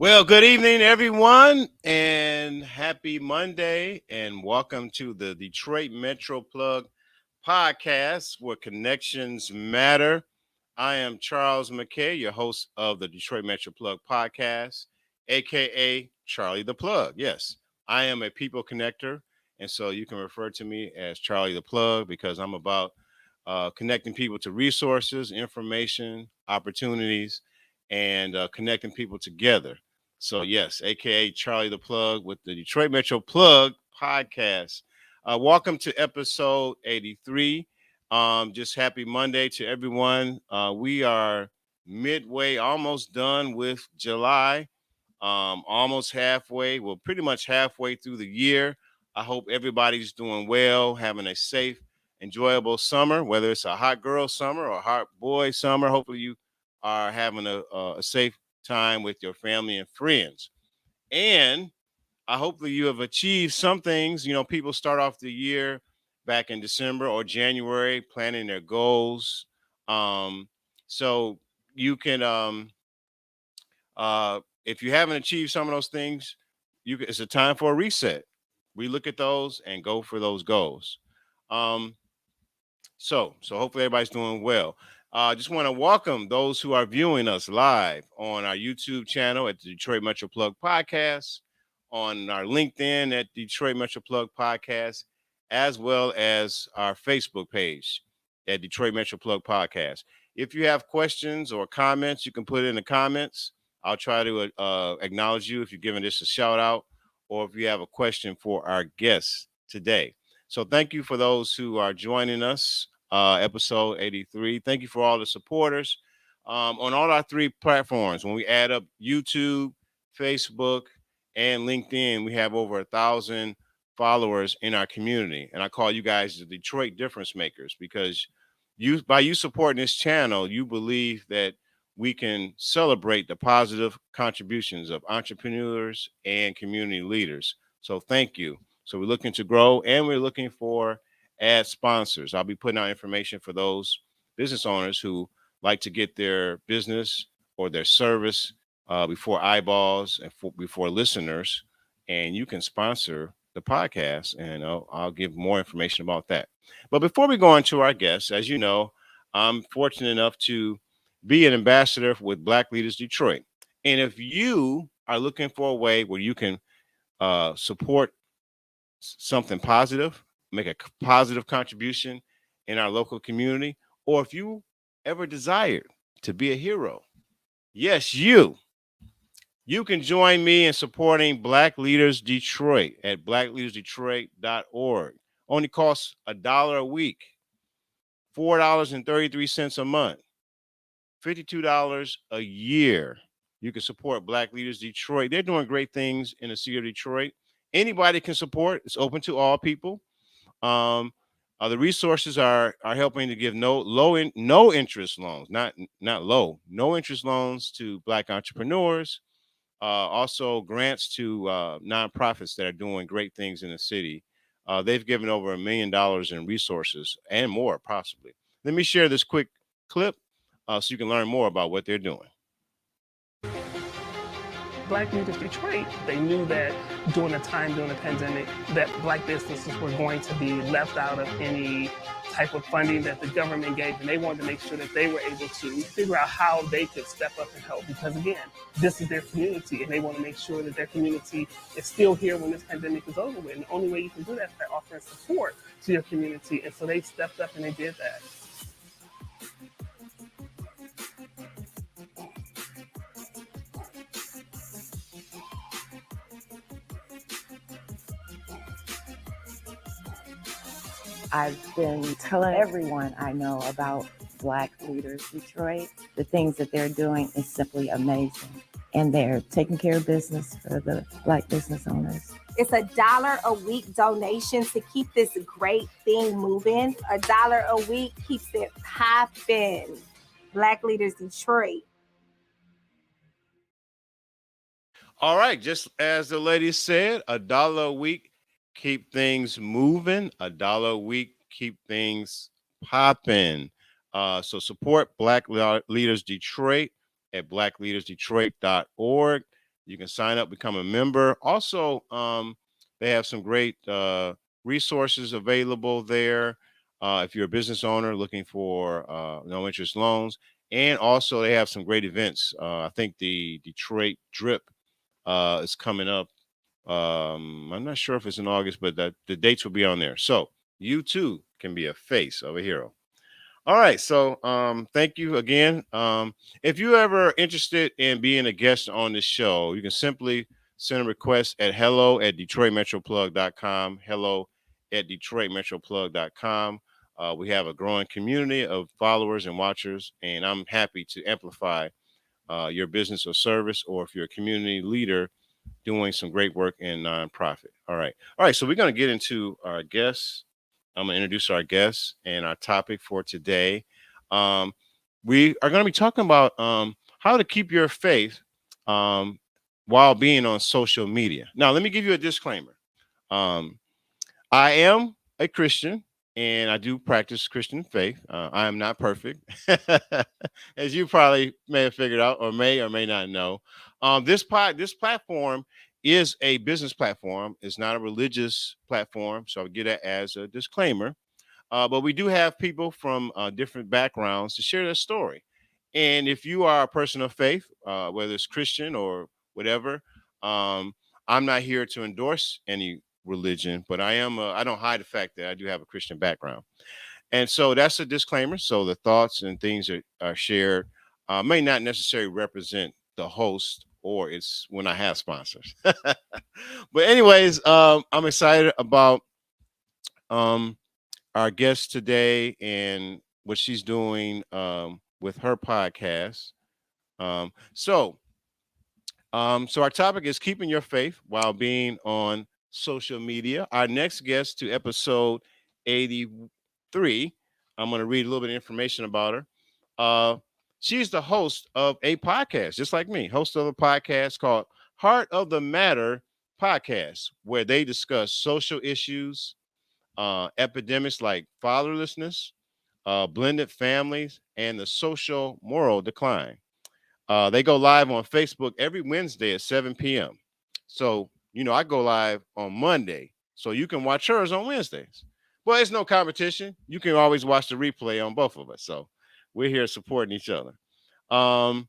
Well, good evening, everyone, and happy Monday, and welcome to the Detroit Metro Plug podcast where connections matter. I am Charles McKay, your host of the Detroit Metro Plug podcast, aka Charlie the Plug. Yes, I am a people connector, and so you can refer to me as Charlie the Plug because I'm about connecting people to resources, information, opportunities, and connecting people together. So, yes, aka Charlie the Plug with the Detroit Metro Plug podcast. Welcome to episode 83. Just happy Monday to everyone. We are midway, almost done with July, almost halfway. Well, pretty much halfway through the year. I hope everybody's doing well, having a safe, enjoyable summer, whether it's a hot girl summer or a hot boy summer. Hopefully, you are having a safe time with your family and friends. And hopefully you have achieved some things. You know, people start off the year back in December or January planning their goals. Um, so you can, if you haven't achieved some of those things, it's a time for a reset. We look at those and go for those goals. Um, so hopefully everybody's doing well. I just want to welcome those who are viewing us live on our YouTube channel at the Detroit Metro Plug Podcast, on our LinkedIn at Detroit Metro Plug Podcast, as well as our Facebook page at Detroit Metro Plug Podcast. If you have questions or comments, you can put it in the comments. I'll try to acknowledge you if you're giving this a shout out or if you have a question for our guests today. So thank you for those who are joining us, episode 83. Thank you for all the supporters on all our three platforms. When we add up YouTube, Facebook, and LinkedIn, we have over 1,000 followers in our community. And I call you guys the Detroit difference makers because by you supporting this channel, you believe that we can celebrate the positive contributions of entrepreneurs and community leaders. So thank you. So we're looking to grow and we're looking for ad sponsors. I'll be putting out information for those business owners who like to get their business or their service before eyeballs and before listeners. And you can sponsor the podcast, and I'll give more information about that. But before we go on to our guests, as you know, I'm fortunate enough to be an ambassador with Black Leaders Detroit. And if you are looking for a way where you can support something positive, make a positive contribution in our local community, or if you ever desired to be a hero, yes, you can join me in supporting Black Leaders Detroit at blackleadersdetroit.org. Only costs $1 a week, $4.33 a month, $52 a year. You can support Black Leaders Detroit. They're doing great things in the city of Detroit. Anybody can support. It's open to all people. The resources are helping to give no interest loans, not low, no interest loans to Black entrepreneurs. Also grants to nonprofits that are doing great things in the city. They've given over $1 million in resources and more, possibly. Let me share this quick clip so you can learn more about what they're doing. Black Leaders Detroit, they knew that during the pandemic, that Black businesses were going to be left out of any type of funding that the government gave, and they wanted to make sure that they were able to figure out how they could step up and help, because again, this is their community, and they want to make sure that their community is still here when this pandemic is over with, and the only way you can do that is by offering support to your community, and so they stepped up and they did that. I've been telling everyone I know about Black Leaders Detroit. The things that they're doing is simply amazing. And they're taking care of business for the Black business owners. It's $1 a week donation to keep this great thing moving. $1 a week keeps it popping. Black Leaders Detroit. All right, just as the lady said, $1 a week keep things moving. $1 a week keep things popping. So support Black Leaders Detroit at blackleadersdetroit.org. You can sign up, become a member. Also, they have some great resources available there. If you're a business owner looking for no interest loans, and also they have some great events. I think the Detroit Drip is coming up. I'm not sure if it's in August, but the dates will be on there. So you too can be a face of a hero. All right. So thank you again. If you ever interested in being a guest on this show, you can simply send a request at hello@detroitmetroplug.com. Hello@detroitmetroplug.com. We have a growing community of followers and watchers, and I'm happy to amplify your business or service, or if you're a community leader doing some great work in nonprofit. All right. All right. So we're going to get into our guests. I'm going to introduce our guests and our topic for today. Um, we are going to be talking about how to keep your faith um, while being on social media. Now, let me give you a disclaimer. Um, I am a Christian and I do practice Christian faith. I am not perfect, as you probably may have figured out or may not know. This platform is a business platform. It's not a religious platform, so I'll get that as a disclaimer. But we do have people from different backgrounds to share their story. And if you are a person of faith, whether it's Christian or whatever, um, I'm not here to endorse any religion, but I am. I don't hide the fact that I do have a Christian background, and so that's a disclaimer. So the thoughts and things that are shared may not necessarily represent the host, or it's when I have sponsors. But anyways, I'm excited about um, our guest today and what she's doing with her podcast. Um, so, so our topic is keeping your faith while being on social media. Our next guest to episode 83. I'm going to read a little bit of information about her. Uh, she's the host of a podcast, just like me, host of a podcast called Heart of the Matter Podcast, where they discuss social issues, epidemics like fatherlessness, blended families, and the social moral decline. They go live on Facebook every Wednesday at 7 p.m. So, I go live on Monday. So you can watch hers on Wednesdays. Well, it's no competition. You can always watch the replay on both of us. So we're here supporting each other. Um,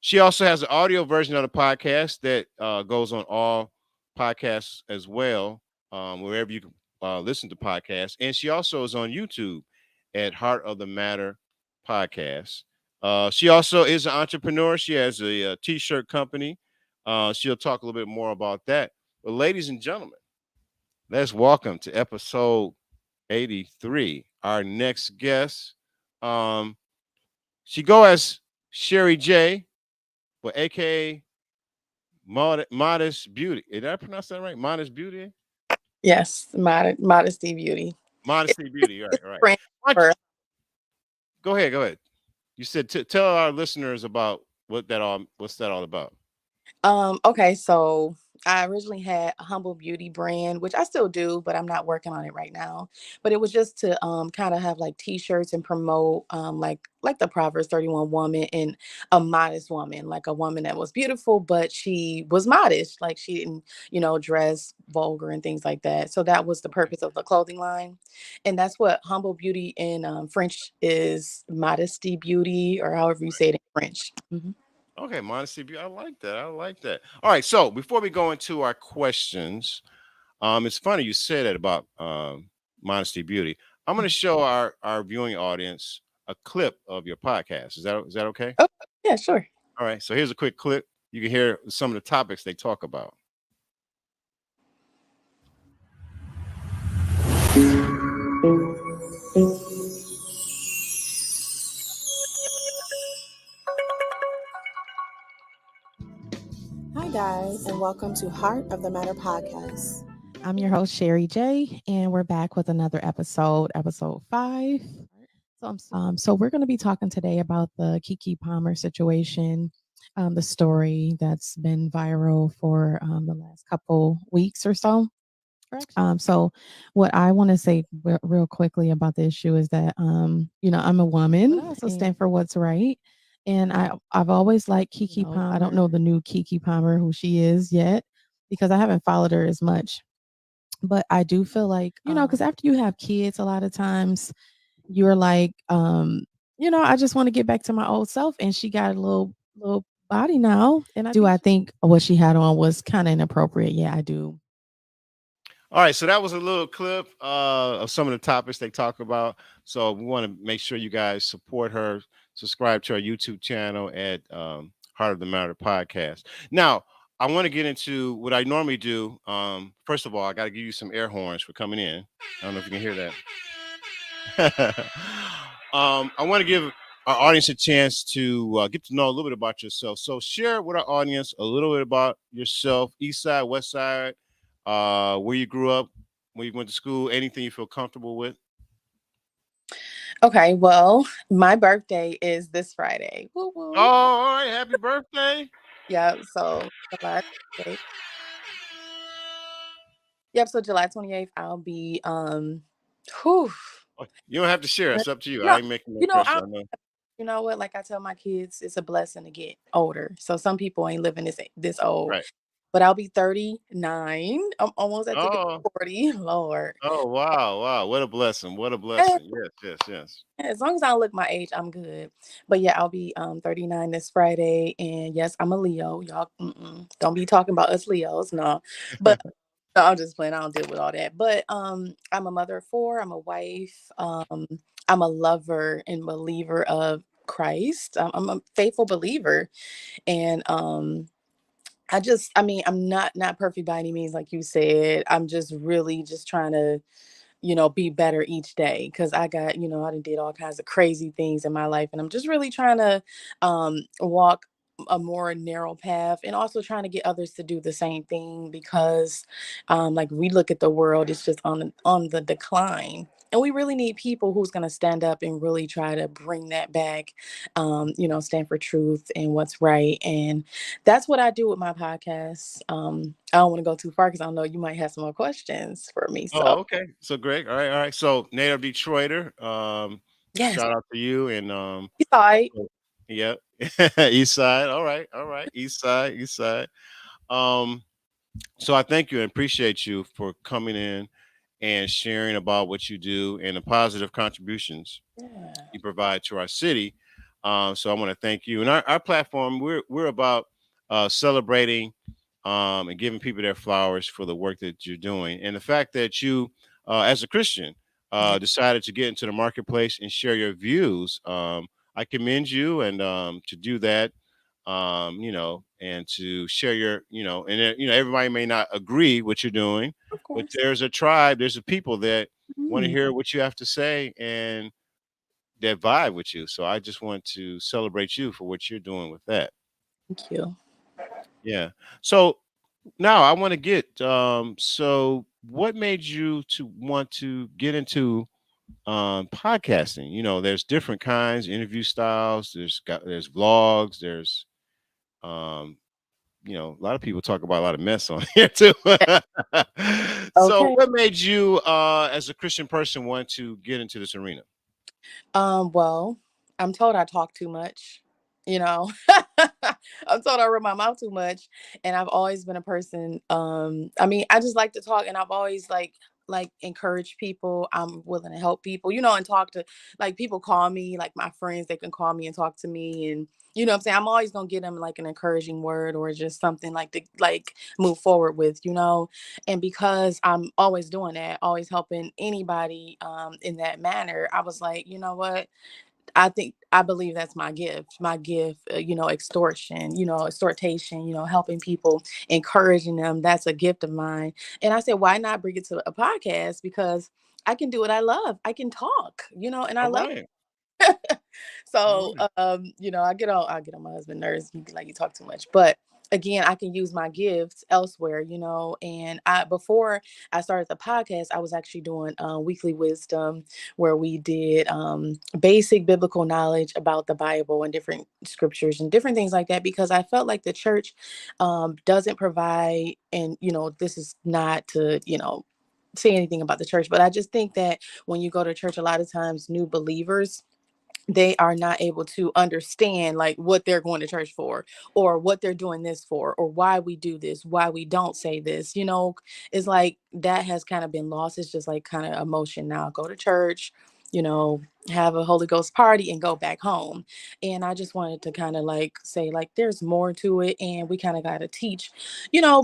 she also has an audio version of the podcast that goes on all podcasts as well, wherever you can listen to podcasts. And she also is on YouTube at Heart of the Matter Podcast. She also is an entrepreneur. She has a t-shirt company. She'll talk a little bit more about that. But ladies and gentlemen, let's welcome to episode 83 our next guest. Um, she go as Sherry J, but aka Modest Beauty. Did I pronounce that right? Modest Beauty? Yes, modesty beauty. Modesty Beauty. All right, It's all right. brand Why don't for go ahead, go ahead. You said tell our listeners about what's that all about. Okay, so I originally had a humble beauty brand, which I still do, but I'm not working on it right now. But it was just to kind of have like t-shirts and promote like the Proverbs 31 woman and a modest woman, like a woman that was beautiful, but she was modest, like she didn't, dress vulgar and things like that. So that was the Okay. purpose of the clothing line. And that's what humble beauty in French is, modesty beauty, or however you say it in French. Mhm. Okay, Modesty Beauty. I like that. I like that. All right. So before we go into our questions, it's funny you said that about Modesty Beauty. I'm going to show our viewing audience a clip of your podcast. Is that okay? Oh, yeah, sure. All right. So here's a quick clip. You can hear some of the topics they talk about. Hi, guys, and welcome to Heart of the Matter podcast. I'm your host, Sherry J, and we're back with another episode 5. So we're going to be talking today about the Kiki Palmer situation, the story that's been viral for the last couple weeks or so. So what I want to say real quickly about the issue is that, I'm a woman, but I also stand for what's right. And I've always liked Kiki Palmer. I don't know the new Kiki Palmer who she is yet because I haven't followed her as much. But I do feel like, because after you have kids, a lot of times you're like, I just want to get back to my old self. And she got a little body now. And I think what she had on was kind of inappropriate. Yeah, I do. All right, so that was a little clip of some of the topics they talk about. So we want to make sure you guys support her. Subscribe to our YouTube channel at Heart of the Matter podcast. Now, I want to get into what I normally do. First of all, I got to give you some air horns for coming in. I don't know if you can hear that. I want to give our audience a chance to get to know a little bit about yourself. So share with our audience a little bit about yourself, East Side, West Side, where you grew up, where you went to school, anything you feel comfortable with. Okay, well, my birthday is this Friday. Woo Oh, woo. all right. Happy birthday. Yeah, so July 28th. Yep, so July 28th, I'll be whew. Oh, you don't have to share. It's up to you. No, I ain't making no I pressure. I know. you know what? Like I tell my kids, it's a blessing to get older. So some people ain't living this old. Right. But I'll be 39. I'm almost at the age Oh, of 40. Lord. oh, wow, wow. What a blessing. What a Eh, blessing. Yes, yes, yes. as long as I don't look my age, I'm good. But yeah, I'll be 39 this Friday. And yes, I'm a Leo. Y'all don't be talking about us Leos. No. But no, I'm just playing. I don't deal with all that. But I'm a mother of four. I'm a wife. I'm a lover and believer of Christ. I'm a faithful believer. And I mean, I'm not perfect by any means, like you said. I'm just really just trying to, be better each day because I got, I done did all kinds of crazy things in my life, and I'm just really trying to walk a more narrow path, and also trying to get others to do the same thing because, like we look at the world, it's just on the decline. And we really need people who's going to stand up and really try to bring that back, stand for truth and what's right. And that's what I do with my podcast. I don't want to go too far because I know you might have some more questions for me. So, Oh, okay. So great. All right, all right. So native Detroiter. yes, Shout out to you and you saw it. so- yep. East side. All right, all right. East side, east side. Um, so I thank you and appreciate you for coming in and sharing about what you do and the positive contributions Yeah. you provide to our city. So I want to thank you. And our platform, we're about celebrating and giving people their flowers for the work that you're doing. And the fact that you, as a Christian, Yeah. decided to get into the marketplace and share your views. I commend you and to do that. And to share your, everybody may not agree what you're doing, Of but course. there's a tribe, there's a people that want to Mm, hear what you have to say and that vibe with you. So I just want to celebrate you for what you're doing with that. thank you. Yeah. So now I want to get so what made you to want to get into podcasting? There's different kinds, interview styles, there's vlogs, there's um a lot of people talk about a lot of mess on here too. So Okay. what made you as a Christian person want to get into this arena? Well, I'm told I talk too much, you know. I'm told I run my mouth too much. And I've always been a person, I mean, I just like to talk, and I've always like encourage people. I'm willing to help people, and talk to, like, people call me, like my friends, they can call me and talk to me, and what I'm saying? I'm always gonna give them like an encouraging word or just something like to like move forward with. And because I'm always doing that, always helping anybody in that manner, I was like, you know what? I believe that's my gift. My gift, extortion, extortation, helping people, encouraging them. That's a gift of mine. And I said, why not bring it to a podcast? Because I can do what I love. I can talk, and I All love. right. All So, right. I get on my husband's nerves. He be like, you talk too much. But again, I can use my gifts elsewhere. And before I started the podcast, I was actually doing weekly wisdom, where we did basic biblical knowledge about the Bible and different scriptures and different things like that, because I felt like the church doesn't provide, and this is not to say anything about the church, but I just think that when you go to church, a lot of times new believers they are not able to understand like what they're going to church for, or what they're doing this for, or why we do this, why we don't say this, it's like that has kind of been lost. It's just like kind of emotion now. Go to church, you know have a Holy Ghost party and go back home. And I just wanted to kind of like say like there's more to it, and we kind of got to teach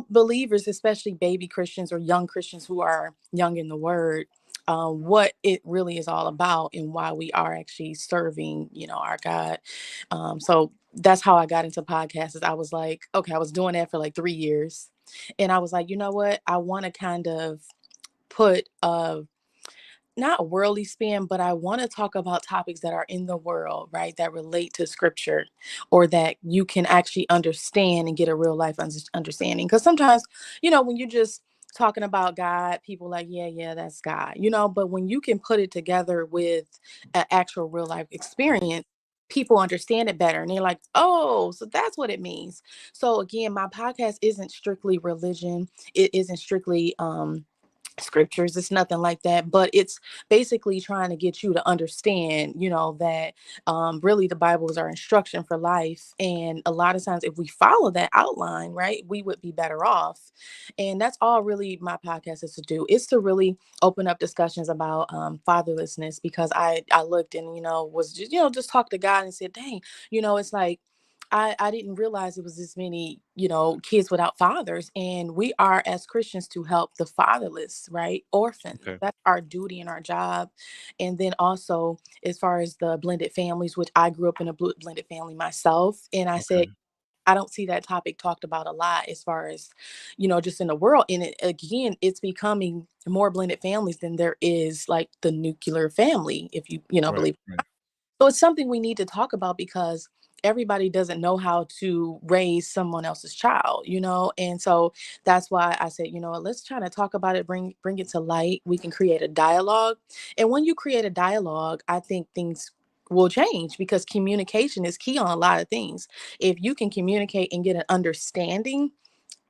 believers, especially baby Christians or young Christians who are young in the word, what it really is all about and why we are actually serving, our God. So that's how I got into podcasts. Is I was like, okay, I was doing that for like 3 years, and I was like, you know what, I want to kind of put not worldly spin, but I want to talk about topics that are in the world, right? That relate to scripture, or that you can actually understand and get a real life understanding. Because sometimes, when you're just talking about God, people like, yeah, yeah, that's God, but when you can put it together with an actual real life experience, people understand it better, and they're like, oh, so that's what it means. So again, my podcast isn't strictly religion. It isn't strictly scriptures. It's nothing like that, but it's basically trying to get you to understand, that really the Bible is our instruction for life. And a lot of times if we follow that outline, right, we would be better off. And that's all really my podcast is to do, is to really open up discussions about fatherlessness. Because I looked and was just just talk to God and said, dang, it's like I didn't realize it was this many, kids without fathers. And we are, as Christians, to help the fatherless, right? Orphans. Okay. That's our duty and our job. And then also, as far as the blended families, which I grew up in a blended family myself. And I said, Okay. I don't see that topic talked about a lot as far as, just in the world. And again, it's becoming more blended families than there is like the nuclear family, if you Right. believe. Right. So it's something we need to talk about, because everybody doesn't know how to raise someone else's child, and so that's why I said, let's try to talk about it, bring it to light. We can create a dialogue. And when you create a dialogue, I think things will change, because communication is key on a lot of things. If you can communicate and get an understanding,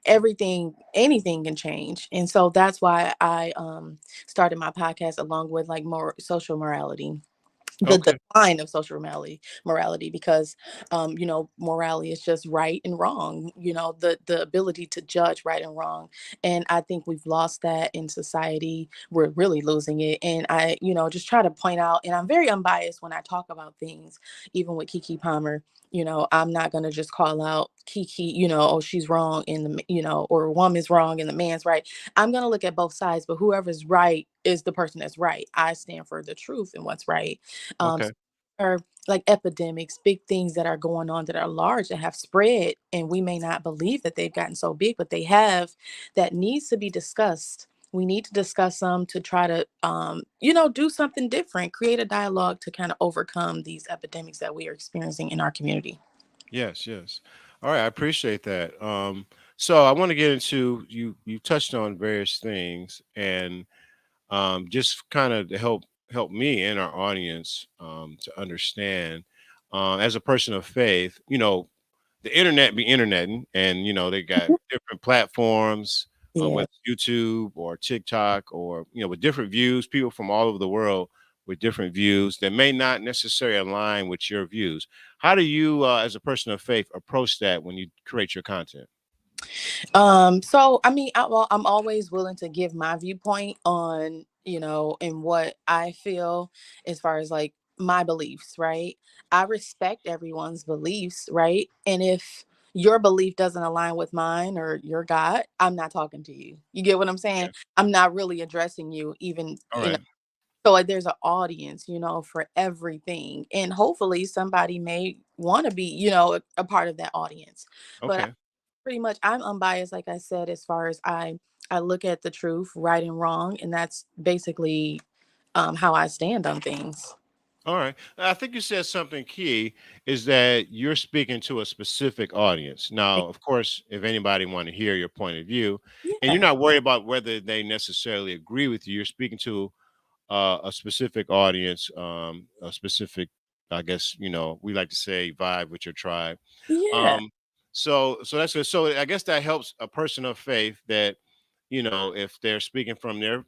anything can change. And so that's why I started my podcast, along with like more social morality, the Okay. decline of social morality, because morality is just right and wrong, the ability to judge right and wrong. And I think we've lost that in society. We're really losing it. And I just try to point out, and I'm very unbiased when I talk about things, even with Kiki Palmer. I'm not going to just call out Kiki, oh, she's wrong in the, or a woman's wrong and the man's right. I'm going to look at both sides, but whoever's right is the person that's right. I stand for the truth and what's right. Okay. So are like epidemics, big things that are going on that are large, that have spread, and we may not believe that they've gotten so big, but they have, that needs to be discussed. We need to discuss them to try to, do something different, create a dialogue to kind of overcome these epidemics that we are experiencing in our community. Yes. Yes. All right. I appreciate that. So I want to get into you. You touched on various things, and just kind of to help me and our audience to understand. As a person of faith, the internet be interneting, and they got different platforms, Yeah. whether it's YouTube or TikTok, or with different views, people from all over the world with different views that may not necessarily align with your views. How do you, as a person of faith, approach that when you create your content? So I mean, well, I'm always willing to give my viewpoint on, and what I feel as far as like my beliefs, right? I respect everyone's beliefs, right? And if your belief doesn't align with mine or your God, I'm not talking to you. You get what I'm saying? Okay. I'm not really addressing you, even, All right. so like there's an audience, for everything. And hopefully somebody may want to be, a part of that audience. But Okay. pretty much I'm unbiased, like I said, as far as I look at the truth, right and wrong, and that's basically how I stand on things. All right. I think you said something key, is that you're speaking to a specific audience. Now, of course, if anybody want to hear your point of view, and you're Yeah. not worried about whether they necessarily agree with you, you're speaking to a specific audience, a specific, I guess, we like to say vibe with your tribe. Yeah. Um, so that's good. So I guess that helps a person of faith that, if they're speaking from their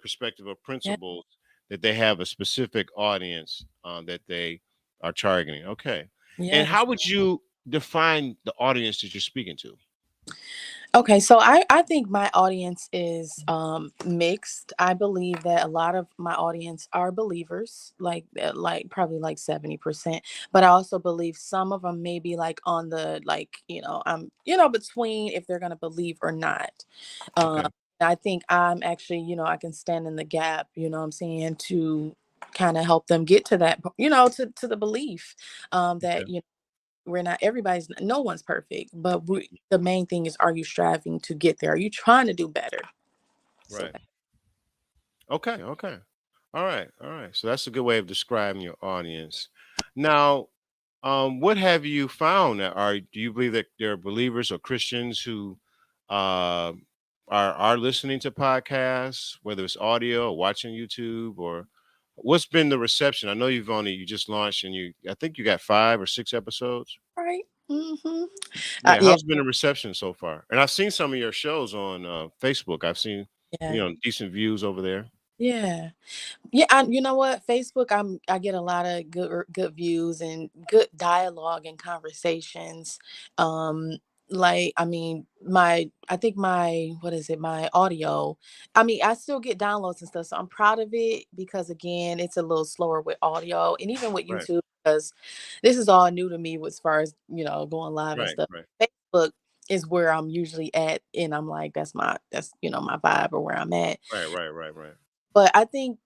perspective of Yeah. principles, that they have a specific audience that they are targeting. Okay. And Yes. how would you define the audience that you're speaking to? Okay, so I think my audience is mixed. I believe that a lot of my audience are believers, like probably like 70%. But I also believe some of them may be like on the like, between if they're gonna believe or not. Um Okay. I think I'm actually, I can stand in the gap, what I'm saying, to kind of help them get to that, to the belief that, Okay. we're not everybody's no one's perfect, but the main thing is, are you striving to get there? Are you trying to do better? So Right. Okay. Okay. All right. All right. So that's a good way of describing your audience. Now, what have you found? Do you believe that there are believers or Christians who uh, are listening to podcasts, whether it's audio or watching YouTube, or what's been the reception? I know you just launched, and I think you got 5 or 6 episodes. right. Hmm. Yeah, Yeah, how's been the reception so far? And I've seen some of your shows on Facebook. I've seen yeah, decent views over there. yeah. Yeah, you know what? Facebook, I get a lot of good views and good dialogue and conversations. Um, like I mean, I think my what is it? My audio. I mean, I still get downloads and stuff, so I'm proud of it because again, it's a little slower with audio and even with Right. YouTube because this is all new to me as far as going live and Right. stuff. Right. Facebook is where I'm usually at, and I'm like, that's my vibe or where I'm at. Right. Right. Right. Right. But I think,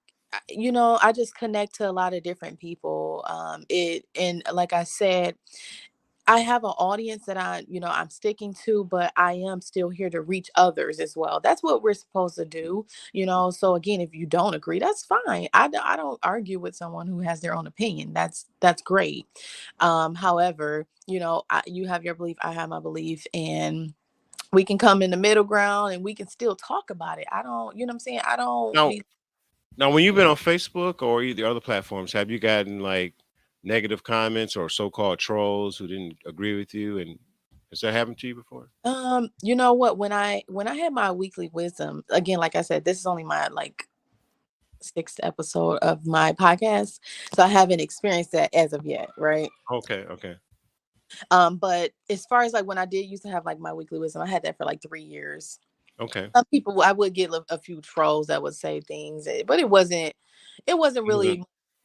I just connect to a lot of different people. And like I said, I have an audience that I'm sticking to, but I am still here to reach others as well. That's what we're supposed to do. So again, if you don't agree, that's fine. I don't argue with someone who has their own opinion. That's great. However, you have your belief, I have my belief, and we can come in the middle ground and we can still talk about it. I don't, you know what I'm saying? I don't Now, be now, when you've been on Facebook or either other platforms, have you gotten like negative comments or so-called trolls who didn't agree with you? And has that happened to you before? You know what? When I had my weekly wisdom, again, like I said, this is only my like sixth episode of my podcast. So I haven't experienced that as of yet, right? Okay. Okay. But as far as like when I did used to have like my weekly wisdom, I had that for like 3 years. Okay. Some people I would get a few trolls that would say things, but it wasn't Mhm. really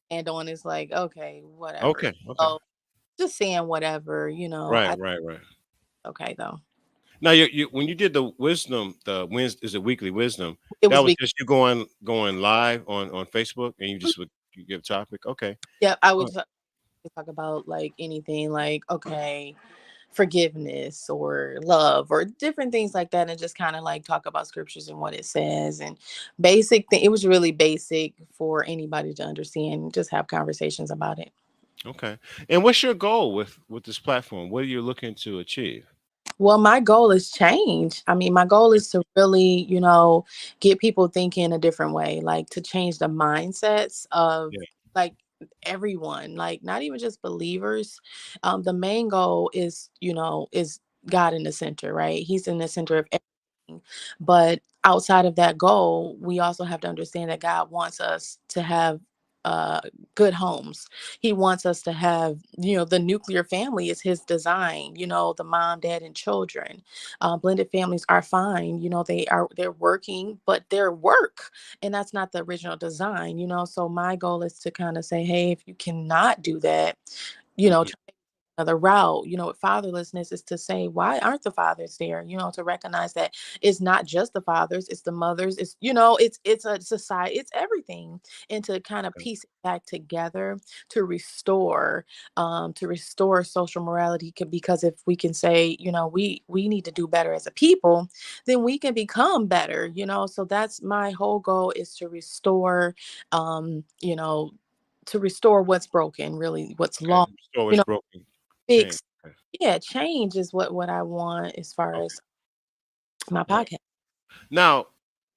and on it's like, okay, whatever. Okay. Okay. So just saying whatever. Right. I Right. Right. okay though. Now, when you did the wisdom, the wins is a weekly wisdom. It That was was week. just you going live on Facebook, and you give a topic. Okay. Yeah, I All would right. just talk about like anything like okay, forgiveness or love or different things like that, and just kind of like talk about scriptures and what it says and basic thing. It was really basic for anybody to understand, just have conversations about it. Okay. And what's your goal with this platform? What are you looking to achieve? Well, my goal is change. I mean, my goal is to really, get people thinking a different way, like to change the mindsets of Yeah. like everyone, like not even just believers. The main goal is God in the center, right? He's in the center of everything. But outside of that goal, we also have to understand that God wants us to have uh good homes. He wants us to have, the nuclear family is his design, the mom, dad, and children. Blended families are fine. They're working, but they're work. And that's not the original design. So my goal is to kind of say, hey, if you cannot do that, Mhm. try another route. With fatherlessness is to say, why aren't the fathers there? To recognize that it's not just the fathers, it's the mothers, it's a society, it's everything. And to kind of Okay. piece it back together to restore social morality because if we can say, we need to do better as a people, then we can become better. So that's my whole goal is um, you know, to restore what's broken, really what's Okay. lost, So you it's know, broken. Change. fix. Okay. Yeah, change is what I want as far Okay. as my All right. podcast. Now,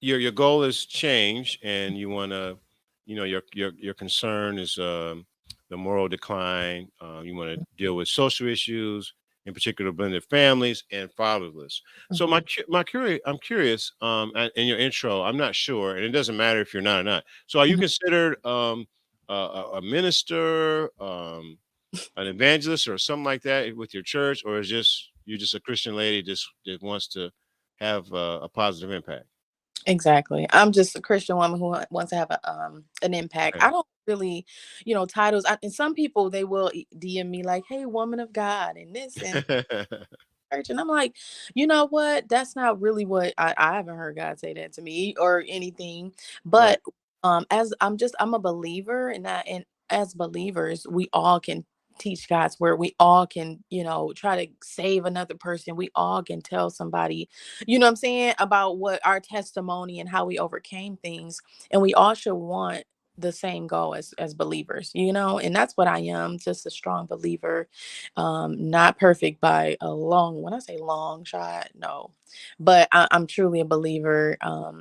your goal is change, and you want to, your concern is the moral decline. You want to deal with social issues, in particular, blended families and fatherless. So Mhm. I'm curious. In your intro, I'm not sure, and it doesn't matter if you're not or not. So, are you Mhm. considered a minister, an evangelist, or something like that with your church, or is just you're just a Christian lady just that wants to have a positive impact? Exactly. I'm just a Christian woman who wants to have an impact. Okay. I don't really, titles. And some people they will DM me like, "Hey, woman of God," and this and church. And I'm like, you know what? That's not really what I haven't heard God say that to me or anything. Right. But as I'm a believer, and as believers, we all can teach God's word. We all can, try to save another person. We all can tell somebody, what I'm saying, about what our testimony and how we overcame things. And we all should want the same goal as believers, and that's what I am, just a strong believer, not perfect by a long, when I say long shot, no, but I'm truly a believer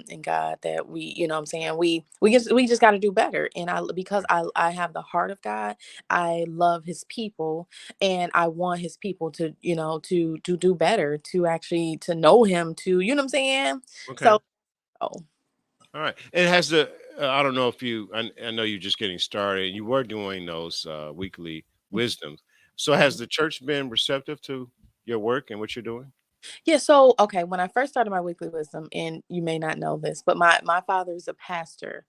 in God, that what I'm saying, we just got to do better. And because I have the heart of God, I love his people, and I want his people to, to do better, to actually to know him, to, what I'm saying. Okay. So, oh, All right. It has the. I don't know if you. I know you're just getting started. You were doing those weekly wisdoms. So has mhm. the church been receptive to your work and what you're doing? Yeah, so okay, when I first started my weekly wisdom, and you may not know this, but my father is a pastor,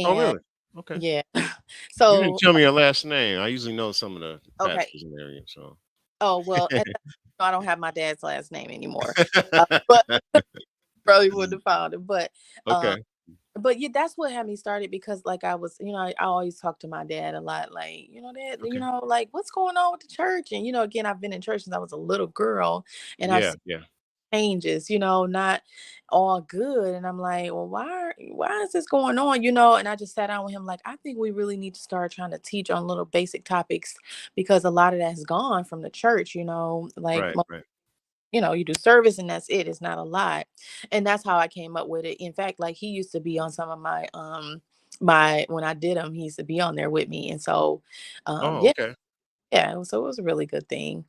Oh, and really? Okay. yeah, You didn't so tell me your last name. I usually know some of the okay. pastors in the area. So. Oh well, I don't have my dad's last name anymore, but probably wouldn't have found it. Um, Okay. but yeah, that's what had me started, because like I was, I always talk to my dad a lot, like, dad, Okay. like what's going on with the church, and again, I've been in church since I was a little girl, and I've Yeah. Yeah. changes, not all good. And I'm like, well, why is this going on? And I just sat down with him, like, I think we really need to start trying to teach on little basic topics, because a lot of that has gone from the church, like, Right. Right. you do service and that's it. It's not a lot. And that's how I came up with it. In fact, like, he used to be on some of my when I did them, he used to be on there with me. And so Oh, yeah, okay. yeah, so it was a really good thing.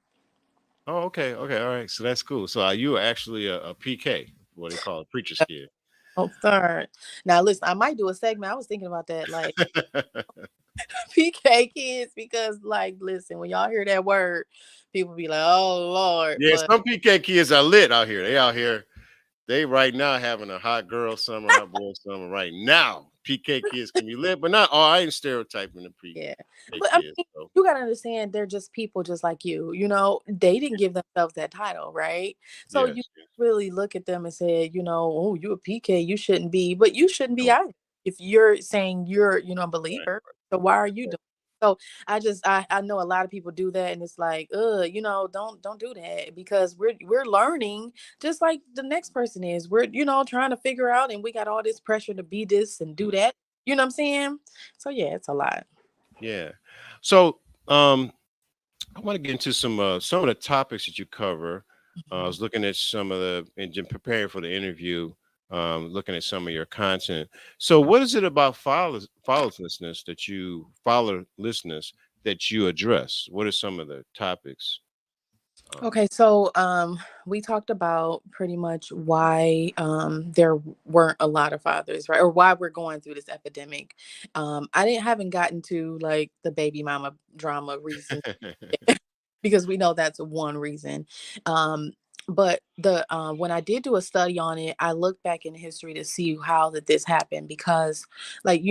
Oh, okay. Okay. All right. So that's cool. So are you actually a PK, what they call a preacher's kid? Oh, third. Now listen, I might do a segment. I was thinking about that, like, PK kids, because like, listen, when y'all hear that word, people be like, "Oh Lord," Yeah, but some PK kids are lit out here. They out here. They right now having a hot girl summer, hot boy summer right now. PK kids can be lit, but not all. I ain't stereotyping the yeah, pre-K but I kids. mean, So you gotta understand, they're just people just like you. They didn't give themselves that title, right? So you yes, yes. really look at them and say, "Oh, you a PK, you shouldn't be," but you shouldn't be No, either. If you're saying you're, a right, believer, so why are you right. doing? So I know a lot of people do that, and it's like, don't do that, because we're learning just like the next person is. We're, trying to figure out, and we got all this pressure to be this and do that. You know what I'm saying? So yeah, it's a lot. Yeah. So I want to get into some of the topics that you cover. I Mhm. was looking at some of the and just preparing for the interview, looking at some of your content. So, what is it about followerlessness that you address? What are some of the topics? Um, Okay, so we talked about pretty much why there weren't a lot of fathers, right? Or why we're going through this epidemic. I didn't haven't gotten to like the baby mama drama reason, because we know that's one reason. Um, but the when I did do a study on it, I looked back in history to see how that this happened, because like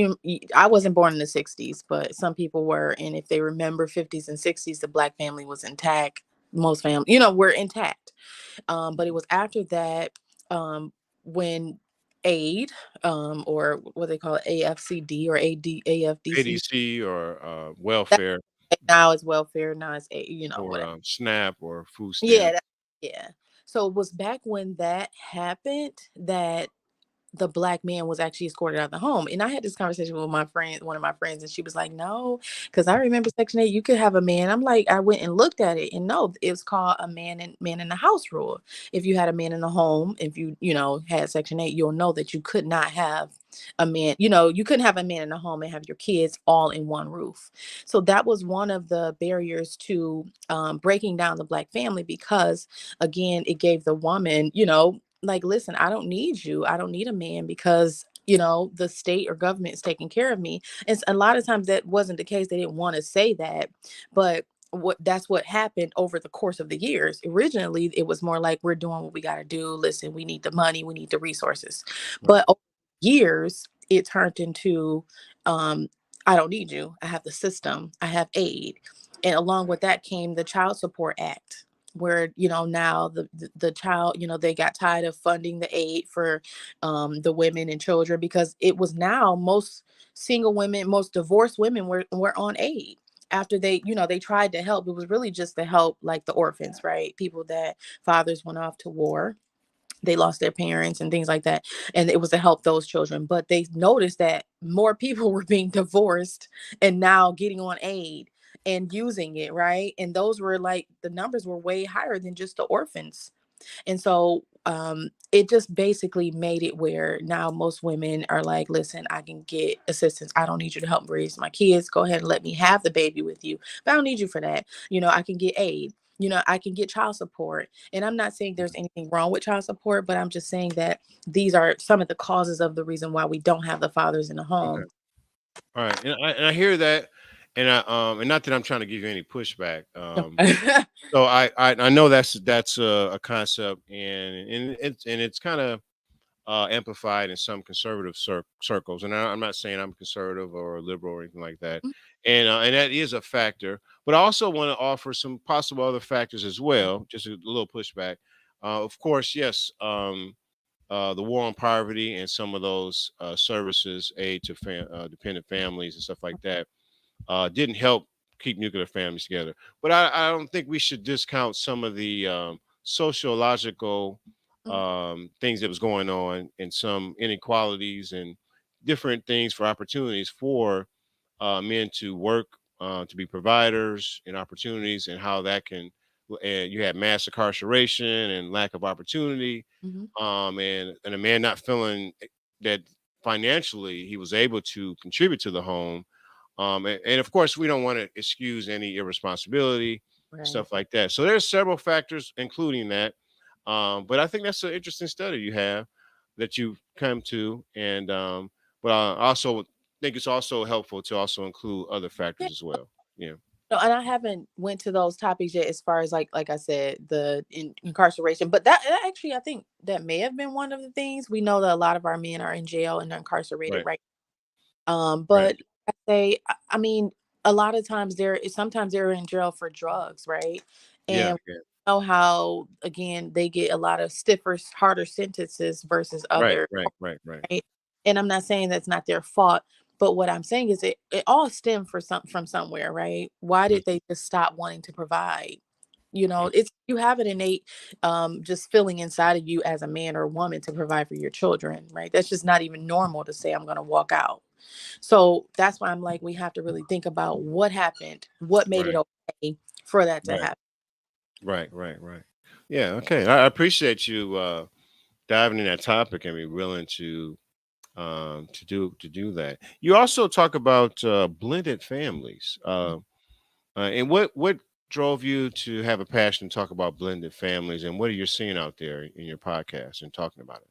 I wasn't born in the 60s, but some people were, and if they remember 50s and 60s, the black family was intact. Most family, were intact. But it was after that, when aid, or what they call it, AFCD or AFDC. ADC or That, welfare now it's welfare, now it's or whatever. SNAP or food Yeah, stamp. yeah. So it was back when that happened that the black man was actually escorted out of the home. And I had this conversation with my friend, one of my friends, and she was like, "No, because I remember Section 8, you could have a man." I'm like, I went and looked at it, and no, it was called a man in the house rule. If you had a man in the home, if you, had Section 8, you'll know that you could not have a man, you couldn't have a man in the home and have your kids all in one roof. So that was one of the barriers to breaking down the black family, because again, it gave the woman, like, listen, I don't need you. I don't need a man, because the state or government is taking care of me. And a lot of times that wasn't the case. They didn't want to say that, but that's what happened over the course of the years. Originally, it was more like, we're doing what we got to do. Listen, we need the money, we need the resources. Right. But over years, it turned into, um, I don't need you. I have the system. I have aid, and along with that came the Child Support Act, where now the child, they got tired of funding the aid for the women and children, because it was now most single women, most divorced women were on aid after they tried to help. It was really just to help, like, the orphans, right? People that fathers went off to war, they lost their parents and things like that, and it was to help those children. But they noticed that more people were being divorced and now getting on aid and using it, right? And those were, like, the numbers were way higher than just the orphans. And so it just basically made it where now most women are like, listen, I can get assistance. I don't need you to help raise my kids. Go ahead and let me have the baby with you. But I don't need you for that. I can get aid. I can get child support. And I'm not saying there's anything wrong with child support, but I'm just saying that these are some of the causes of the reason why we don't have the fathers in the Okay. home. All right. And I hear that, and not that I'm trying to give you any pushback. So I know that's a concept, and it's kind of amplified in some conservative circles. And I'm not saying I'm conservative or liberal or anything like that. And that is a factor. But I also want to offer some possible other factors as well, just a little pushback. Of course, yes, the war on poverty and some of those services, aid to dependent families and stuff like that, didn't help keep nuclear families together. But I don't think we should discount some of the sociological things that was going on, and some inequalities and different things for opportunities for men to work, to be providers and opportunities, and how that can. And you had mass incarceration and lack of opportunity, Mhm. and a man not feeling that financially he was able to contribute to the home, and of course, we don't want to excuse any irresponsibility, Right. stuff like that. So there's several factors, including that. But I think that's an interesting study you have that you've come to, and but I also think it's also helpful to also include other Yeah. factors as well. Yeah. No, and I haven't went to those topics yet, as far as, like I said, the incarceration. But that actually, I think that may have been one of the things. We know that a lot of our men are in jail and incarcerated, Right. right? Right. But I say, I mean, a lot of times sometimes they're in jail for drugs, right? Yeah. And Yeah. know how, again, they get a lot of stiffer, harder sentences versus Right. other, Right. Right. Right. right? And I'm not saying that's not their fault, but what I'm saying is it all stemmed from somewhere, right? Why did Mhm. they just stop wanting to provide? Right. It's, you have an innate just feeling inside of you as a man or woman to provide for your children, right? That's just not even normal to say, I'm going to walk out. So that's why I'm like, we have to really think about what happened, what made it Right. okay for that to Right. happen. Right. Right. Right. Yeah. Okay. I appreciate you diving in that topic and be willing to do that. You also talk about blended families, and what drove you to have a passion to talk about blended families, and what are you seeing out there in your podcast and talking about it?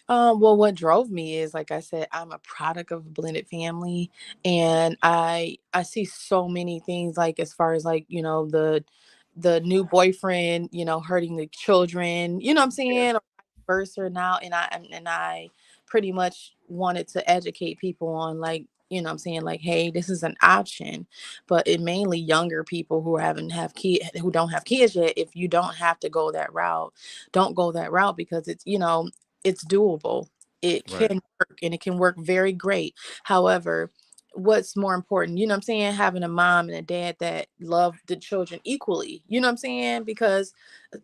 Well, what drove me is, like I said, I'm a product of a blended family, and I see so many things, like, as far as, like, the new boyfriend, hurting the children, you know what I'm Yeah. saying, or vice versa now, and I pretty much wanted to educate people on, like, you know what I'm saying, like, hey, this is an option. But it mainly younger people who haven't have kid who don't have kids yet. If you don't have to go that route, don't go that route, because it's doable. It Right. can work, and it can work very great. However, what's more important, you know what I'm saying? Having a mom and a dad that love the children equally, you know what I'm saying? Because